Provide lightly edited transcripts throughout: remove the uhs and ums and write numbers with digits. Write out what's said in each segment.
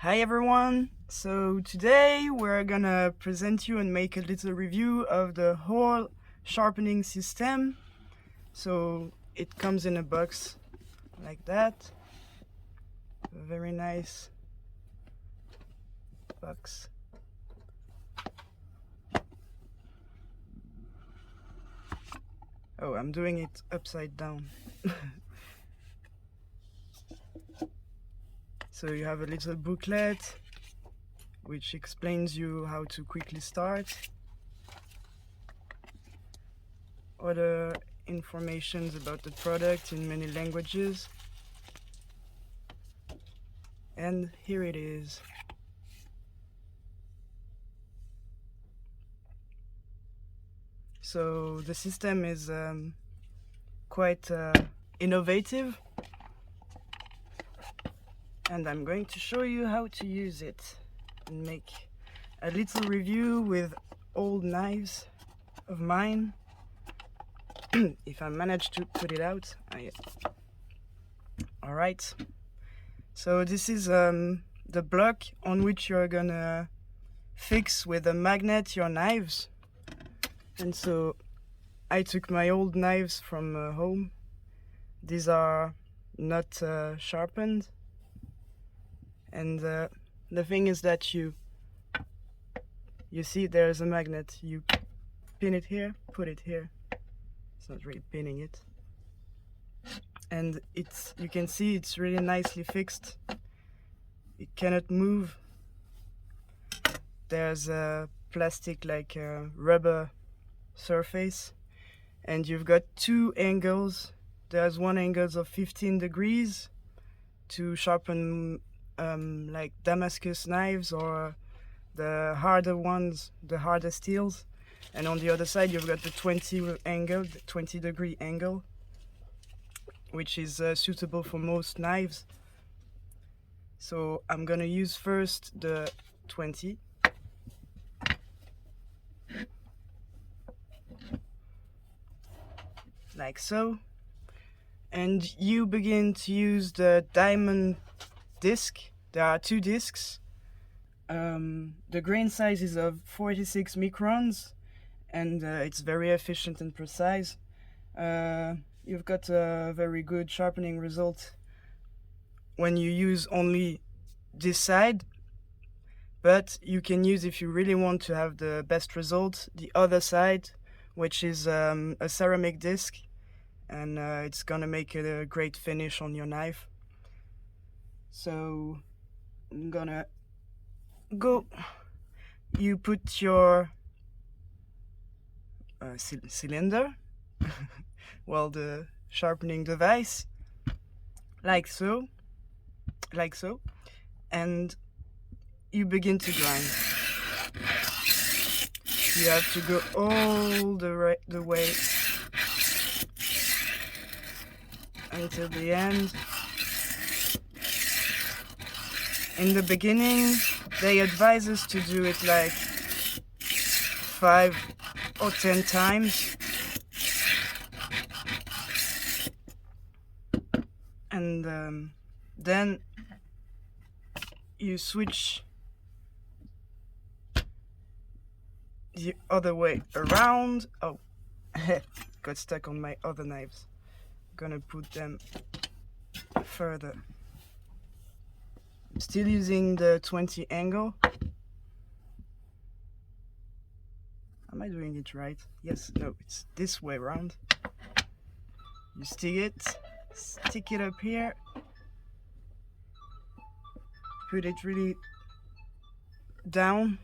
Hi everyone! So today we're gonna present you and make a little review of the HORL Sharpening system. So it comes in a box like that. A very nice box. Oh, I'm doing it upside down. So you have a little booklet which explains you how to quickly start. Other informations about the product in many languages. And here it is. So the system is quite innovative, and I'm going to show you how to use it and make a little review with old knives of mine. If I manage to put it out. Alright, so this is the block on which you're gonna fix with a magnet your knives. And so I took my old knives from home. These are not sharpened, and the thing is that you see there's a magnet. You pin it here, put it here. It's not really pinning it, and you can see it's really nicely fixed. It cannot move. There's a plastic like rubber surface, and you've got two angles. There's one angle of 15 degrees to sharpen like Damascus knives or the harder ones, the harder steels. And on the other side you've got the 20-degree angle, which is suitable for most knives. So I'm gonna use first the 20. Like so. And you begin to use the diamond disc. There are two discs. The grain size is of 46 microns, and it's very efficient and precise. You've got a very good sharpening result when you use only this side, but you can use, if you really want to have the best result, the other side, which is a ceramic disc, and it's gonna make a great finish on your knife. So I'm gonna go. You put your cylinder, well, the sharpening device, like so, and you begin to grind. You have to go all the way until the end. In the beginning, they advise us to do it like 5 or 10 times. And then you switch the other way around. Oh, got stuck on my other knives. Gonna put them further. I'm still using the 20 angle. Am I doing it right? Yes, no, it's this way around. You stick it up here, put it really down,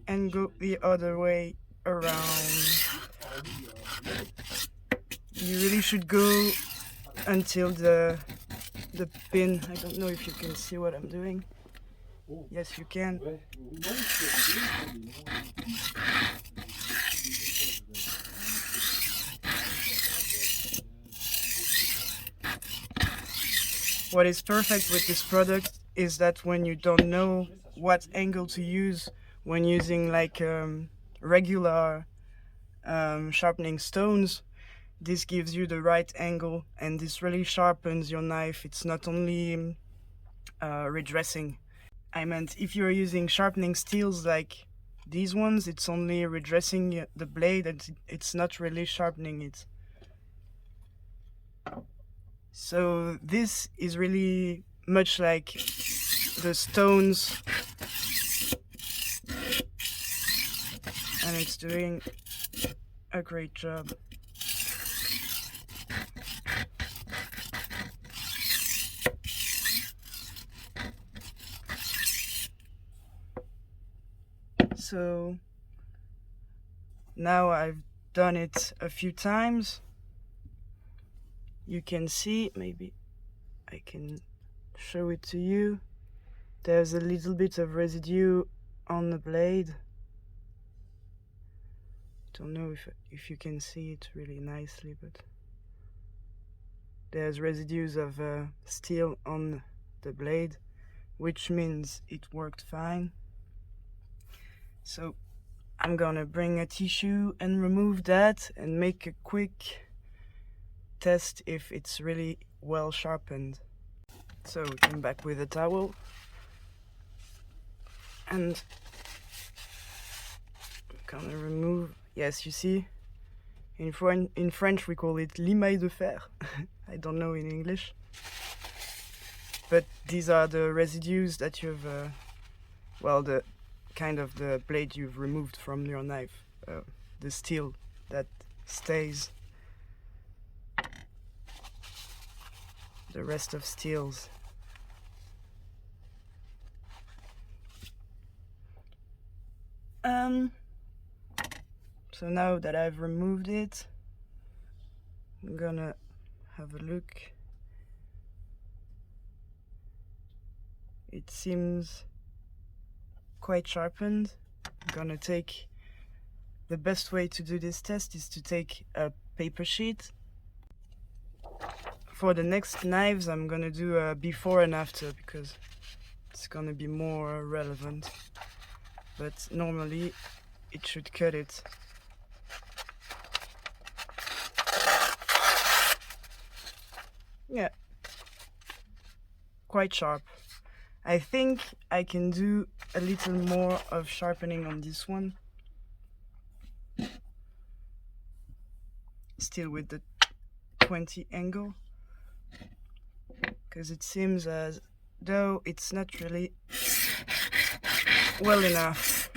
and go the other way around. You really should go until the pin. I don't know if you can see what I'm doing. Yes, you can. What is perfect with this product is that when you don't know what angle to use when using like regular sharpening stones, this gives you the right angle, and this really sharpens your knife. It's not only redressing. I meant if you're using sharpening steels like these ones, it's only redressing the blade and it's not really sharpening it. So this is really much like the stones, and it's doing a great job. So now I've done it a few times. You can see, maybe I can show it to you. There's a little bit of residue on the blade. Don't know if you can see it really nicely, but there's residues of steel on the blade, which means it worked fine. So I'm gonna bring a tissue and remove that and make a quick test if it's really well sharpened. So we come back with a towel and I'm gonna remove. Yes, you see, in French we call it limaille de fer. I don't know in English, but these are the residues that you've well, the kind of the blade you've removed from your knife, the steel that stays, the rest of steels. So now that I've removed it, I'm gonna have a look. It seems quite sharpened. I'm gonna take, the best way to do this test is to take a paper sheet. For the next knives I'm gonna do a before and after because it's gonna be more relevant, but normally it should cut it. Yeah, quite sharp. I think I can do a little more of sharpening on this one, still with the 20 angle, because it seems as though it's not really well enough.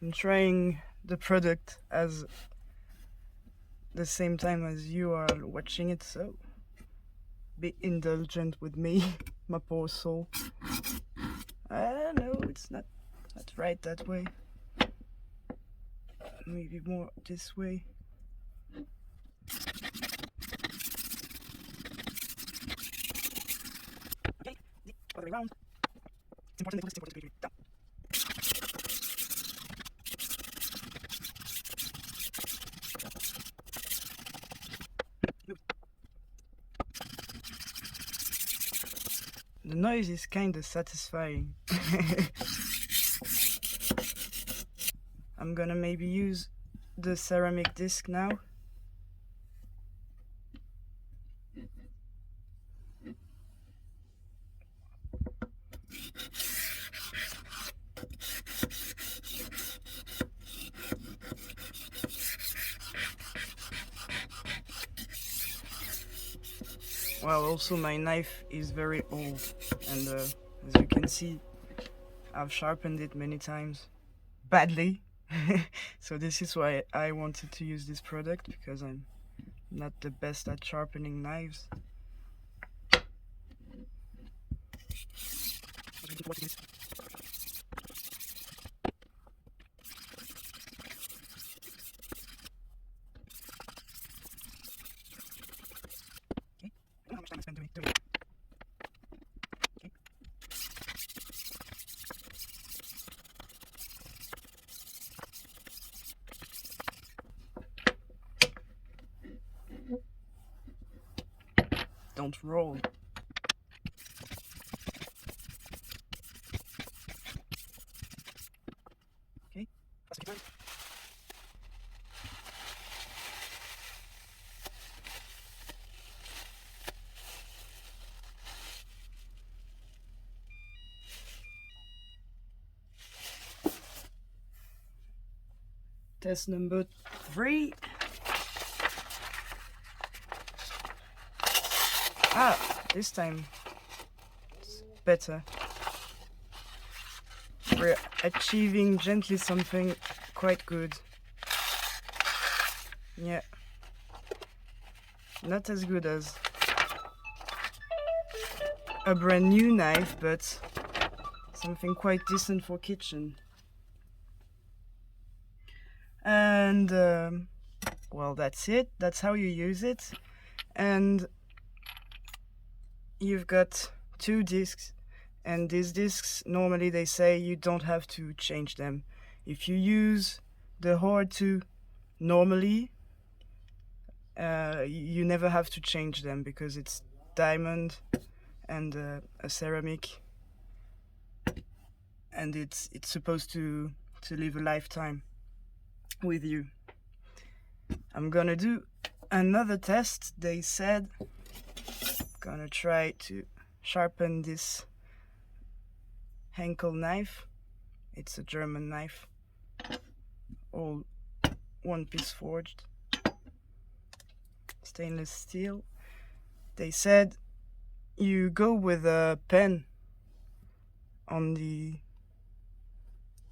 I'm trying the product as the same time as you are watching it, so be indulgent with me, my poor soul. I don't know, it's not right that way. Maybe more this way. Okay, the other way around. It's important to do this, down. The noise is kind of satisfying. I'm gonna maybe use the ceramic disc now. Well, also my knife is very old, and as you can see, I've sharpened it many times, badly. So this is why I wanted to use this product, because I'm not the best at sharpening knives. Okay, I don't know how much time I spent doing it. Okay. Don't roll. Test number 3. This time it's better. We're achieving gently something quite good. Yeah. Not as good as a brand new knife, but something quite decent for kitchen. And well, that's it. That's how you use it. And you've got 2 discs, and these discs, normally they say you don't have to change them. If you use the HORL 2 normally, you never have to change them because it's diamond and a ceramic, and it's supposed to live a lifetime with you. I'm gonna do another test. They said gonna try to sharpen this Henkel knife. It's a German knife, all one-piece forged, stainless steel. They said you go with a pen on the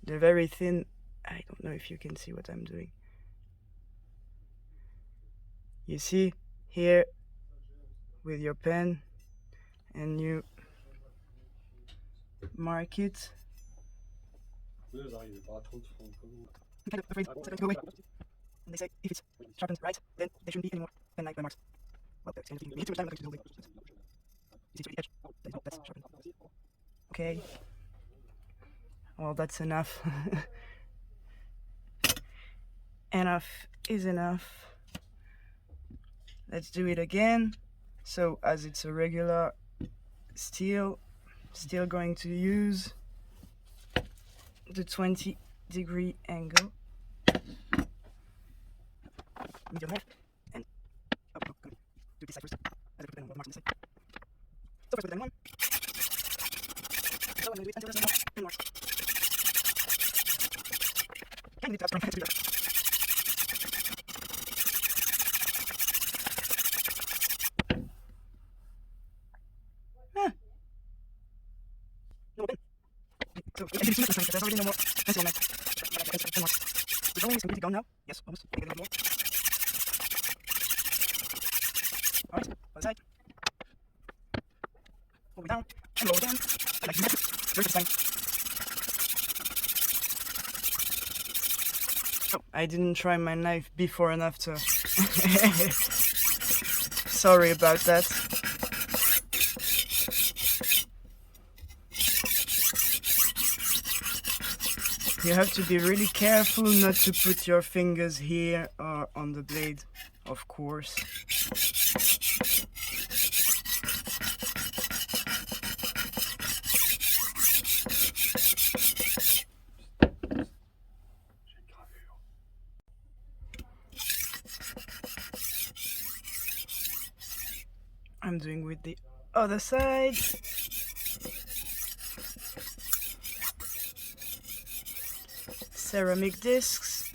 very thin. I don't know if you can see what I'm doing. You see here with your pen, and you mark it. I'm kind of afraid it's going to go away. And they say if it's sharpened right, then there shouldn't be any more pen knife marks. Well, that's kind of too much time. I'm going to do it. You see through the edge. Oh, that's sharpened. Okay. Well, that's enough. Enough is enough. Let's do it again. So, as it's a regular steel, still going to use the 20-degree angle. Medium knife. And do this side first. As I put the marks on this side. So first with the one. So I'm going to do it until there's no more pen marks. Can you do that strong? Do that. No more pen. So I did too much there's already no more pencil on my pen marks. The drawing is completely gone now. Yes, almost. I'm getting more. Alright, other side. Over down, and roll again. I like to do that. First time. Oh, I didn't try my knife before and after. Sorry about that. You have to be really careful not to put your fingers here or on the blade, of course. I'm doing with the other side. Ceramic disc.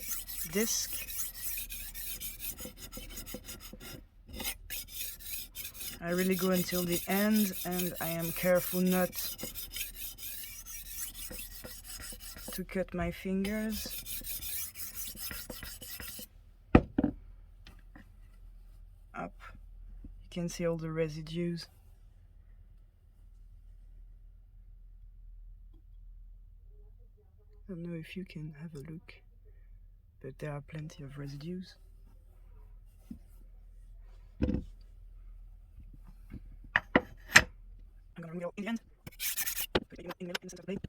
I really go until the end, and I am careful not to cut my fingers. Up. You can see all the residues. I don't know if you can have a look, but there are plenty of residues. I'm gonna go in the end. Put it in the center of the blade.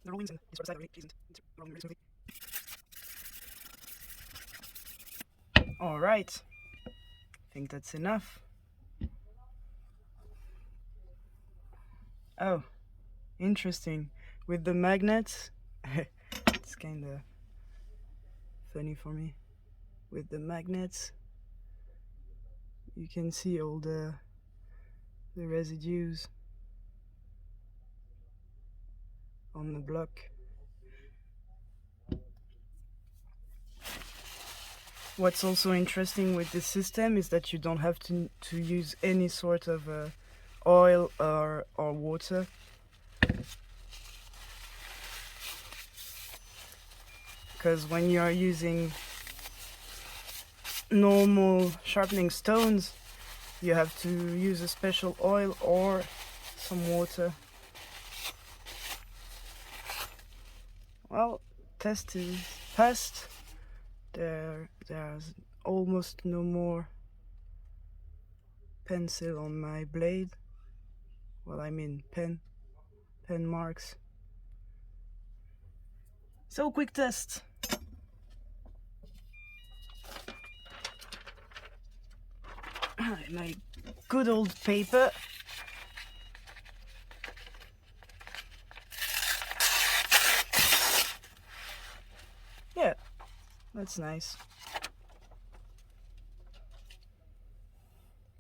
The rollings and this sort of side are really pleasant. It's rolling really smoothly. Alright. I think that's enough. Oh, interesting. With the magnets, it's kinda funny for me. With the magnets, you can see all the residues on the block. What's also interesting with this system is that you don't have to use any sort of oil or water. Because when you are using normal sharpening stones, you have to use a special oil or some water. Well, test is passed. There's almost no more pencil on my blade. Well, I mean pen marks. So, quick test. My good old paper. Yeah, that's nice.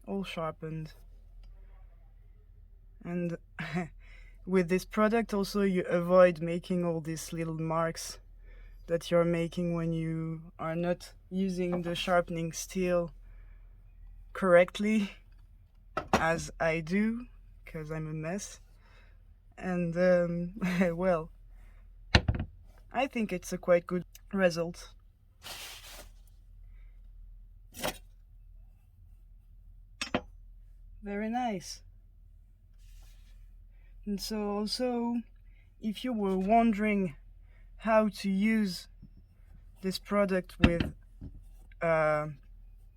All sharpened. And with this product also you avoid making all these little marks that you're making when you are not using the sharpening steel correctly, as I do, because I'm a mess. And well, I think it's a quite good result. Very nice. And so also, if you were wondering how to use this product with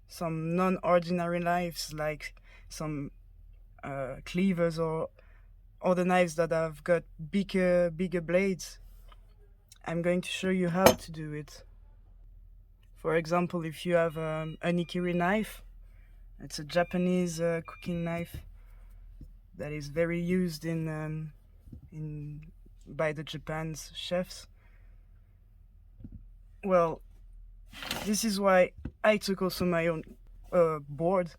some non-ordinary knives, like some cleavers or other knives that have got bigger blades, I'm going to show you how to do it. For example, if you have an ikiri knife, it's a Japanese cooking knife that is very used by the Japan's chefs. Well, this is why I took also my own board,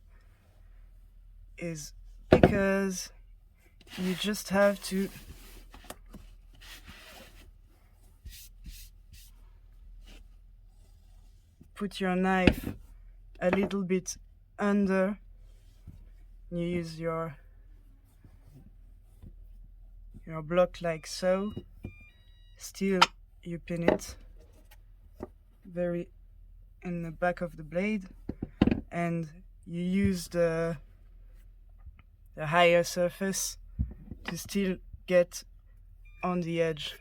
is because you just have to put your knife a little bit under. You use your block like so. Still, you pin it very in the back of the blade, and you use the higher surface to still get on the edge.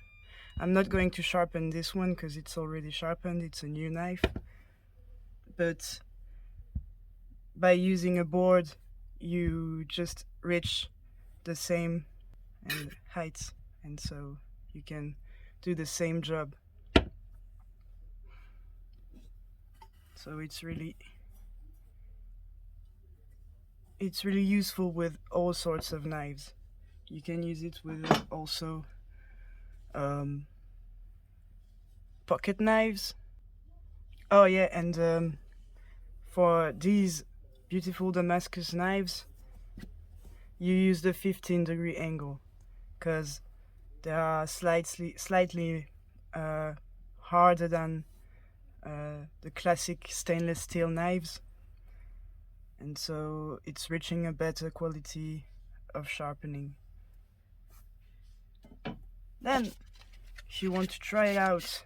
I'm not going to sharpen this one because it's already sharpened, it's a new knife. But by using a board, you just reach the same height, and so you can do the same job. So it's really useful with all sorts of knives. You can use it with also pocket knives. Oh yeah, and for these beautiful Damascus knives, you use the 15-degree angle, because they are slightly harder than the classic stainless steel knives, and so it's reaching a better quality of sharpening. Then, if you want to try it out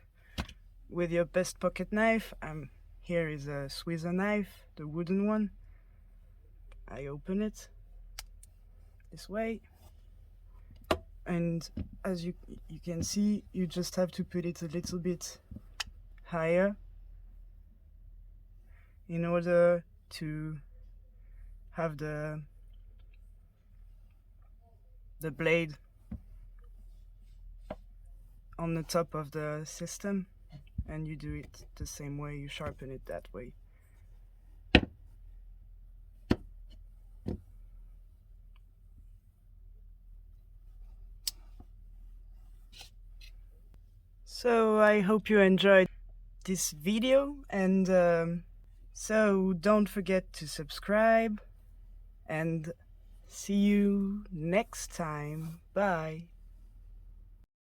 with your best pocket knife, here is a Swizzer knife, the wooden one. I open it this way, and as you can see, you just have to put it a little bit higher in order to have the blade on the top of the system, and you do it the same way, you sharpen it that way. So I hope you enjoyed this video, and so don't forget to subscribe, and see you next time. Bye.